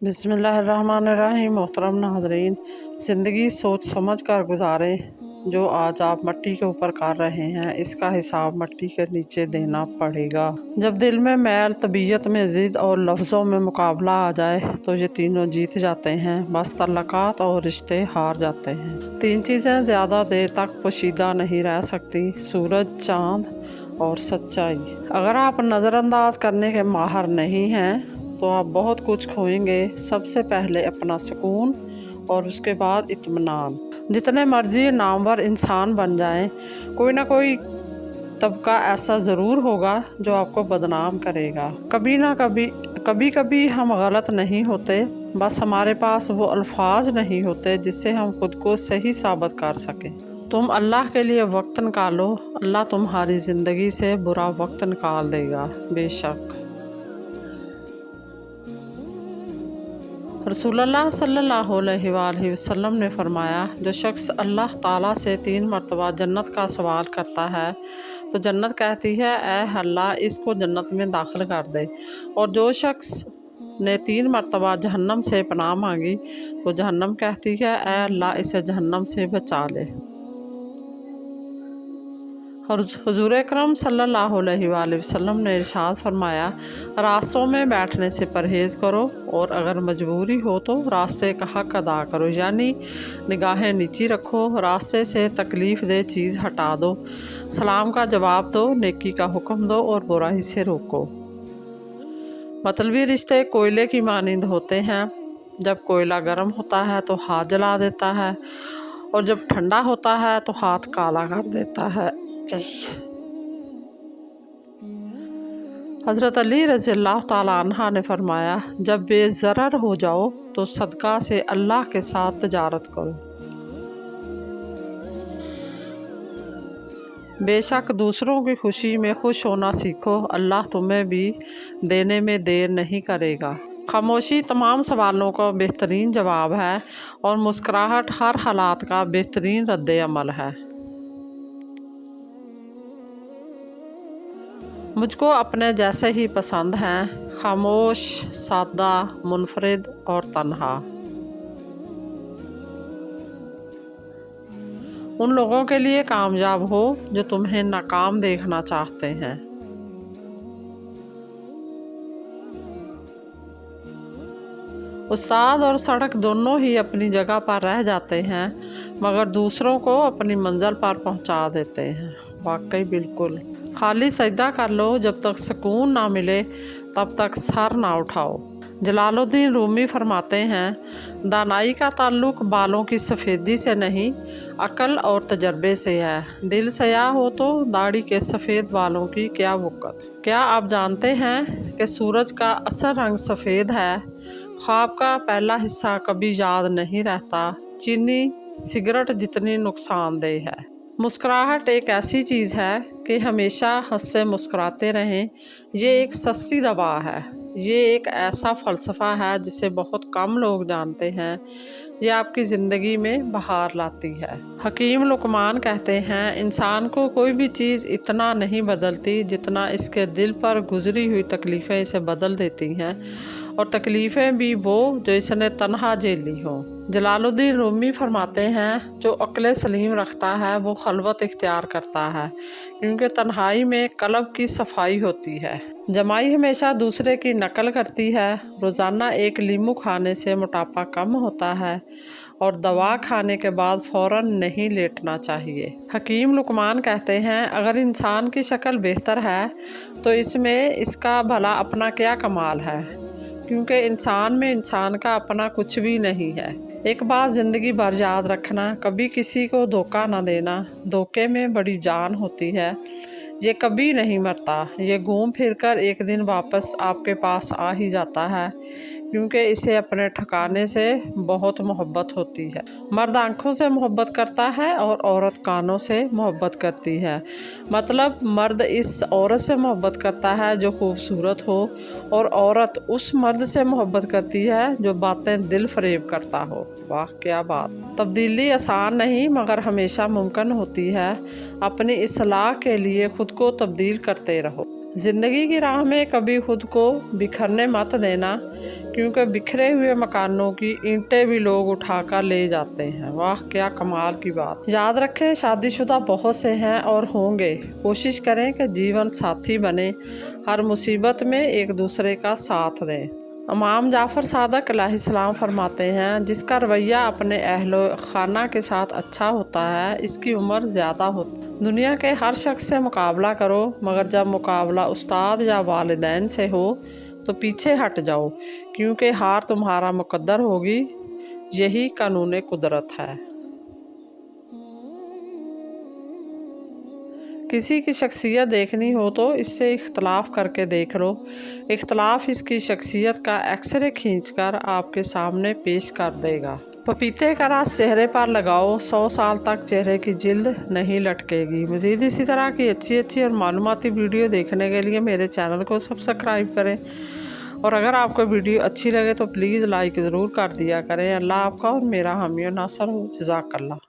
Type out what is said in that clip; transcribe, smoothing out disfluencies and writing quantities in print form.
बिस्मिल्लाहिर्रहमानिर्रहीम। मोहतरम नाज़रीन, ज़िंदगी सोच समझ कर गुजारें। जो आज आप मिट्टी के ऊपर कर रहे हैं, इसका हिसाब मिट्टी के नीचे देना पड़ेगा। जब दिल में मैल, तबीयत में ज़िद और लफ्ज़ों में मुकाबला आ जाए तो ये तीनों जीत जाते हैं। बस तल्लुकात और रिश्ते हार जाते हैं। तीन चीज़ें ज़्यादा देर तक पोशीदा नहीं रह सकती: सूरज, चाँद और सच्चाई। अगर आप नज़रअंदाज करने के माहिर नहीं हैं तो आप बहुत कुछ खोएंगे। सबसे पहले अपना सुकून और उसके बाद इत्मीनान। जितने मर्जी नामवर इंसान बन जाएं, कोई ना कोई तबका ऐसा ज़रूर होगा जो आपको बदनाम करेगा। कभी कभी हम गलत नहीं होते, बस हमारे पास वो अल्फाज नहीं होते जिससे हम खुद को सही साबित कर सकें। तुम अल्लाह के लिए वक्त निकालो, अल्लाह तुम्हारी ज़िंदगी से बुरा वक्त निकाल देगा बेशक। रसूलुल्लाह सल्लल्लाहु अलैहि वसल्लम ने फरमाया, जो शख्स अल्लाह ताला से 3 मरतबा जन्नत का सवाल करता है तो जन्नत कहती है, ऐ अल्लाह, इसको जन्नत में दाखिल कर दे। और जो शख्स ने 3 मरतबा जहन्नम से पनाह मांगी तो जहन्नम कहती है, ऐ अल्लाह, इसे जहन्नम से बचा ले। हुज़ूर अकरम सल्लल्लाहु अलैहि वसल्लम ने इरशाद फरमाया, रास्तों में बैठने से परहेज़ करो और अगर मजबूरी हो तो रास्ते का हक़ अदा करो, यानी निगाहें नीची रखो, रास्ते से तकलीफ़ दे चीज़ हटा दो, सलाम का जवाब दो, नेकी का हुक्म दो और बुराई से रोको। मतलबी रिश्ते कोयले की मानिंद होते हैं। जब कोयला गर्म होता है तो हाथ जला देता है और जब ठंडा होता है तो हाथ काला कर देता है। हज़रत अली रज़ियल्लाहु ताला अन्हा ने फरमाया, जब बेज़रर हो जाओ तो सदका से अल्लाह के साथ तजारत करो। बेशक दूसरों की खुशी में खुश होना सीखो, अल्लाह तुम्हें भी देने में देर नहीं करेगा। खामोशी तमाम सवालों का बेहतरीन जवाब है और मुस्कुराहट हर हालात का बेहतरीन रद्द अमल है। मुझको अपने जैसे ही पसंद हैं, खामोश, सादा, मुनफरिद और तन्हा। उन लोगों के लिए कामयाब हो जो तुम्हें नाकाम देखना चाहते हैं। उस्ताद और सड़क दोनों ही अपनी जगह पर रह जाते हैं, मगर दूसरों को अपनी मंजिल पर पहुंचा देते हैं। वाकई बिल्कुल। खाली सजदा कर लो, जब तक सुकून ना मिले तब तक सर ना उठाओ। जलालुद्दीन रूमी फरमाते हैं, दानाई का ताल्लुक बालों की सफ़ेदी से नहीं, अक्ल और तजर्बे से है। दिल सयाह हो तो दाढ़ी के सफ़ेद बालों की क्या वक़्त। क्या आप जानते हैं कि सूरज का असल रंग सफ़ेद है? ख्वाब का पहला हिस्सा कभी याद नहीं रहता। चीनी सिगरेट जितनी नुकसानदेह है। मुस्कुराहट एक ऐसी चीज़ है कि हमेशा हंसते मुस्कुराते रहें। ये एक सस्ती दवा है। ये एक ऐसा फ़लसफ़ा है जिसे बहुत कम लोग जानते हैं। ये आपकी ज़िंदगी में बहार लाती है। हकीम लुकमान कहते हैं, इंसान को कोई भी चीज़ इतना नहीं बदलती जितना इसके दिल पर गुजरी हुई तकलीफ़ें इसे बदल देती हैं, और तकलीफ़ें भी वो जो इसने तन्हा झेली हो। जलालुद्दीन रूमी फरमाते हैं, जो अक्ल सलीम रखता है वो खलवत इख्तियार करता है, क्योंकि तन्हाई में कल्ब की सफाई होती है। जमाई हमेशा दूसरे की नकल करती है। रोज़ाना एक लीमू खाने से मोटापा कम होता है और दवा खाने के बाद फ़ौरन नहीं लेटना चाहिए। हकीम लुकमान कहते हैं, अगर इंसान की शक्ल बेहतर है तो इसमें इसका भला अपना क्या कमाल है, क्योंकि इंसान में इंसान का अपना कुछ भी नहीं है। एक बात ज़िंदगी भर याद रखना, कभी किसी को धोखा ना देना। धोखे में बड़ी जान होती है। ये कभी नहीं मरता। ये घूम फिर कर एक दिन वापस आपके पास आ ही जाता है, क्योंकि इसे अपने ठिकाने से बहुत मोहब्बत होती है। मर्द आँखों से मोहब्बत करता है और औरत कानों से मोहब्बत करती है। मतलब मर्द इस औरत से मोहब्बत करता है जो खूबसूरत हो, और औरत उस मर्द से मोहब्बत करती है जो बातें दिल फरेब करता हो। वाह क्या बात। तब्दीली आसान नहीं मगर हमेशा मुमकिन होती है। अपनी इस्लाह के लिए खुद को तब्दील करते रहो। ज़िंदगी की राह में कभी खुद को बिखरने मत देना, क्योंकि बिखरे हुए मकानों की ईंटें भी लोग उठाकर ले जाते हैं। वाह क्या कमाल की बात। याद रखें, शादीशुदा बहुत से हैं और होंगे। कोशिश करें कि जीवन साथी बने, हर मुसीबत में एक दूसरे का साथ दें। इमाम जाफ़र सादिक अलैहिस्सलाम फरमाते हैं, जिसका रवैया अपने अहलो खाना के साथ अच्छा होता है, इसकी उम्र ज़्यादा होती है। दुनिया के हर शख्स से मुकाबला करो, मगर जब मुकाबला उस्ताद या वालिदैन से हो तो पीछे हट जाओ, क्योंकि हार तुम्हारा मुकद्दर होगी। यही कानून कुदरत है। किसी की शख्सियत देखनी हो तो इससे इख्तलाफ करके देख लो। इख्तलाफ इसकी शख्सियत का एक्सरे खींचकर आपके सामने पेश कर देगा। पपीते का रस चेहरे पर लगाओ, 100 साल तक चेहरे की जिल्द नहीं लटकेगी। मज़ीद इसी तरह की अच्छी और मालूमाती वीडियो देखने के लिए मेरे चैनल को सब्सक्राइब करें। और अगर आपको वीडियो अच्छी लगे तो प्लीज़ लाइक ज़रूर कर दिया करें। अल्लाह आपका और मेरा हामी और नासर हो। जज़ाकल्लाह।